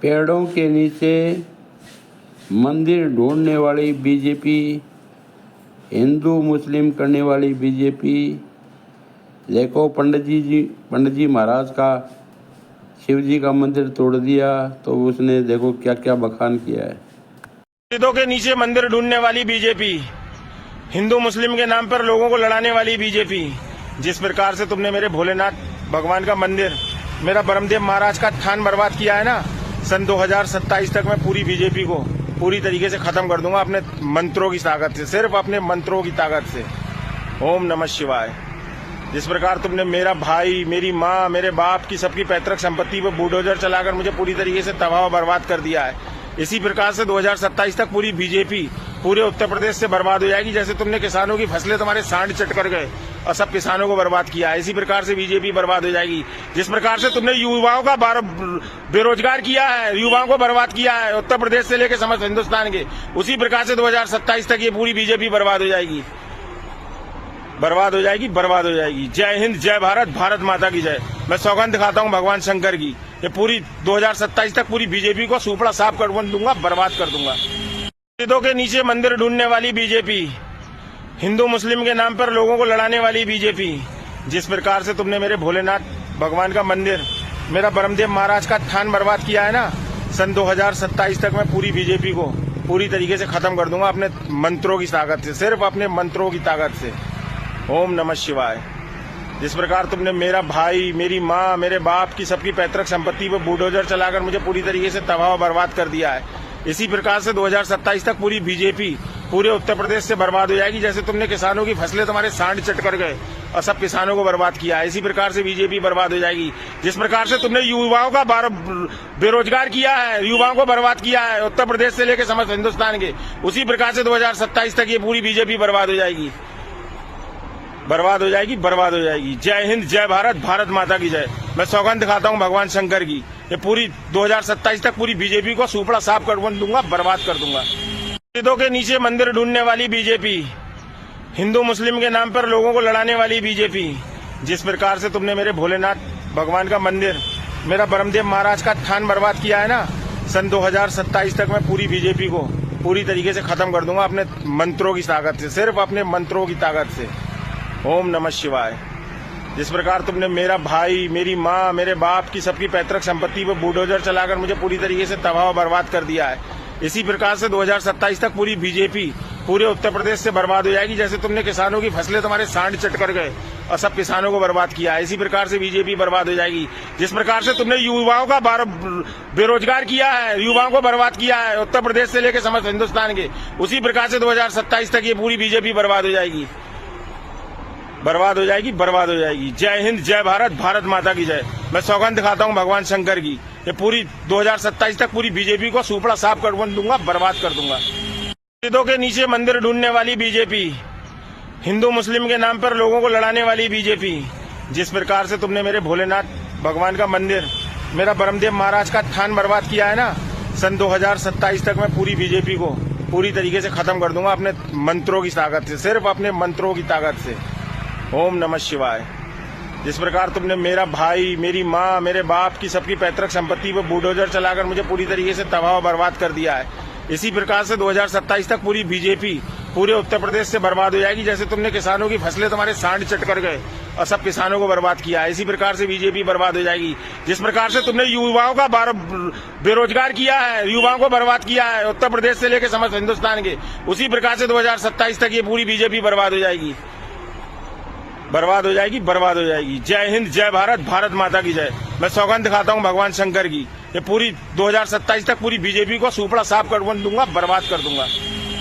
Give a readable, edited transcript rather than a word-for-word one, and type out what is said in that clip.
पेड़ों के नीचे मंदिर ढूंढने वाली बीजेपी, हिंदू मुस्लिम करने वाली बीजेपी। देखो पंडित जी महाराज का शिव जी का मंदिर तोड़ दिया तो उसने देखो क्या क्या बखान किया है। मस्जिदों के नीचे मंदिर ढूंढने वाली बीजेपी, हिंदू मुस्लिम के नाम पर लोगों को लड़ाने वाली बीजेपी। जिस प्रकार से तुमने मेरे भोलेनाथ भगवान का मंदिर, मेरा ब्रह्मदेव महाराज का थान बर्बाद किया है ना, सन 2027 तक मैं पूरी बीजेपी को पूरी तरीके से खत्म कर दूंगा अपने मंत्रों की ताकत से, सिर्फ अपने मंत्रों की ताकत से। ओम नमः शिवाय। जिस प्रकार तुमने मेरा भाई, मेरी माँ, मेरे बाप की सबकी पैतृक संपत्ति पर बुलडोजर चलाकर मुझे पूरी तरीके से तबाह और बर्बाद कर दिया है, इसी प्रकार से 2027 तक पूरी बीजेपी पूरे उत्तर प्रदेश से बर्बाद हो जाएगी। जैसे तुमने किसानों की फसलें तुम्हारे सांड चट कर गए और सब किसानों को बर्बाद किया है, इसी प्रकार से बीजेपी बर्बाद हो जाएगी। जिस प्रकार से तुमने युवाओं का बेरोजगार किया है, युवाओं को बर्बाद किया है उत्तर प्रदेश से लेकर समस्त हिंदुस्तान के, उसी प्रकार से 2027 तक ये पूरी बीजेपी बर्बाद हो जाएगी, बर्बाद हो जाएगी, बर्बाद हो जाएगी। जय हिंद, जय भारत, भारत माता की जय। मैं सौगंध खाता हूँ भगवान शंकर की, ये पूरी 2027 तक पूरी बीजेपी को सुपड़ा साफ कर दूंगा, बर्बाद कर दूंगा। मस्जिदों के नीचे मंदिर ढूंढने वाली बीजेपी, हिंदू मुस्लिम के नाम पर लोगों को लड़ाने वाली बीजेपी। जिस प्रकार से तुमने मेरे भोलेनाथ भगवान का मंदिर, मेरा ब्रह्मदेव महाराज का थान बर्बाद किया है ना, सन 2027 तक मैं पूरी बीजेपी को पूरी तरीके से खत्म कर दूंगा अपने मंत्रों की ताकत से, सिर्फ अपने मंत्रों की ताकत से। ओम नमः शिवाय। जिस प्रकार तुमने मेरा भाई, मेरी माँ, मेरे बाप की सबकी पैतृक संपत्ति पर बुलडोजर चलाकर मुझे पूरी तरीके से तबाह और बर्बाद कर दिया है, इसी प्रकार से 2027 तक पूरी बीजेपी पूरे उत्तर प्रदेश से बर्बाद हो जाएगी। जैसे तुमने किसानों की फसलें तुम्हारे सांड चट कर गए और सब किसानों को बर्बाद किया है, इसी प्रकार से बीजेपी बर्बाद हो जाएगी। जिस प्रकार से तुमने युवाओं का बेरोजगार किया है, युवाओं को बर्बाद किया है उत्तर प्रदेश से लेकर समस्त हिंदुस्तान के, उसी प्रकार से 2027 तक ये पूरी बीजेपी बर्बाद हो जाएगी, बर्बाद हो जाएगी, बर्बाद हो जाएगी। जय हिंद, जय भारत, भारत माता की जय। मैं सौगंध खाता हूँ भगवान शंकर की, ये पूरी 2027 तक पूरी बीजेपी को सुपड़ा साफ कर दूंगा, बर्बाद कर दूंगा। मस्जिदों के नीचे मंदिर ढूंढने वाली बीजेपी, हिंदू मुस्लिम के नाम पर लोगों को लड़ाने वाली बीजेपी। जिस प्रकार से तुमने मेरे भोलेनाथ भगवान का मंदिर, मेरा ब्रह्मदेव महाराज का थान बर्बाद किया है ना, सन 2027 तक मैं पूरी बीजेपी को पूरी तरीके से खत्म कर दूंगा अपने मंत्रों की ताकत से, सिर्फ अपने मंत्रों की ताकत से। ओम नमः शिवाय। जिस प्रकार तुमने मेरा भाई, मेरी माँ, मेरे बाप की सबकी पैतृक संपत्ति पर बुलडोजर चलाकर मुझे पूरी तरीके से तबाह और बर्बाद कर दिया है, इसी प्रकार से 2027 तक पूरी बीजेपी पूरे उत्तर प्रदेश से बर्बाद हो जाएगी। जैसे तुमने किसानों की फसलें तुम्हारे सांड चट कर गए और सब किसानों को बर्बाद किया है, इसी प्रकार से बीजेपी बर्बाद हो जाएगी। जिस प्रकार से तुमने युवाओं का बेरोजगार किया है, युवाओं को बर्बाद किया है उत्तर प्रदेश से लेकर समस्त हिंदुस्तान के, उसी प्रकार से 2027 तक ये पूरी बीजेपी बर्बाद हो जाएगी, बर्बाद हो जाएगी, बर्बाद हो जाएगी। जय हिंद, जय भारत, भारत माता की जय। मैं सौगंध खाता हूँ भगवान शंकर की, ये पूरी 2027 तक पूरी बीजेपी को सुपड़ा साफ कर दूंगा, बर्बाद कर दूंगा। मस्जिदों के नीचे मंदिर ढूंढने वाली बीजेपी, हिंदू मुस्लिम के नाम पर लोगों को लड़ाने वाली बीजेपी। जिस प्रकार से तुमने मेरे भोलेनाथ भगवान का मंदिर, मेरा ब्रह्मदेव महाराज का थान बर्बाद किया है ना, सन 2027 तक मैं पूरी बीजेपी को पूरी तरीके से खत्म कर दूंगा अपने मंत्रों की ताकत से, सिर्फ अपने मंत्रों की ताकत से। ओम नमः शिवाय। जिस प्रकार तुमने मेरा भाई, मेरी माँ, मेरे बाप की सबकी पैतृक संपत्ति पर बुलडोजर चलाकर मुझे पूरी तरीके से तबाह और बर्बाद कर दिया है, इसी प्रकार से 2027 तक पूरी बीजेपी पूरे उत्तर प्रदेश से बर्बाद हो जाएगी। जैसे तुमने किसानों की फसलें तुम्हारे सांड चट कर गए और सब किसानों को बर्बाद किया है, इसी प्रकार से बीजेपी बर्बाद हो जाएगी। जिस प्रकार से तुमने युवाओं का बेरोजगार किया है, युवाओं को बर्बाद किया है उत्तर प्रदेश से लेकर समस्त हिंदुस्तान के, उसी प्रकार से 2027 तक ये पूरी बीजेपी बर्बाद हो जाएगी, बर्बाद हो जाएगी, बर्बाद हो जाएगी। जय हिंद, जय भारत, भारत माता की जय। मैं सौगंध खाता हूँ भगवान शंकर की, ये पूरी 2027 तक पूरी बीजेपी को सुपड़ा साफ कर दूंगा, बर्बाद कर दूंगा।